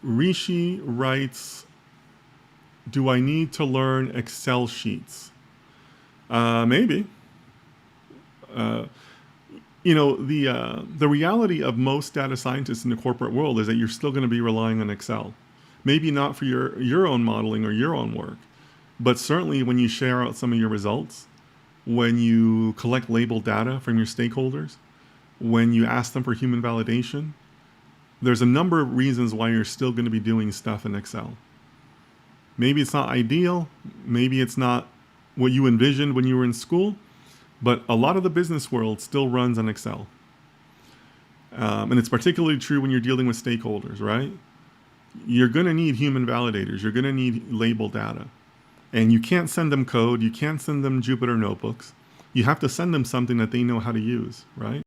Rishi writes, do I need to learn Excel sheets? Maybe. The reality of most data scientists in the corporate world is that you're still going to be relying on Excel. Maybe not for your own modeling or your own work, but certainly when you share out some of your results, when you collect labeled data from your stakeholders, when you ask them for human validation, there's a number of reasons why you're still going to be doing stuff in Excel. Maybe it's not ideal, maybe it's not what you envisioned when you were in school, but a lot of the business world still runs on Excel. And it's particularly true when you're dealing with stakeholders, right? You're going to need human validators. You're going to need labeled data. And you can't send them code. You can't send them Jupyter notebooks. You have to send them something that they know how to use, right?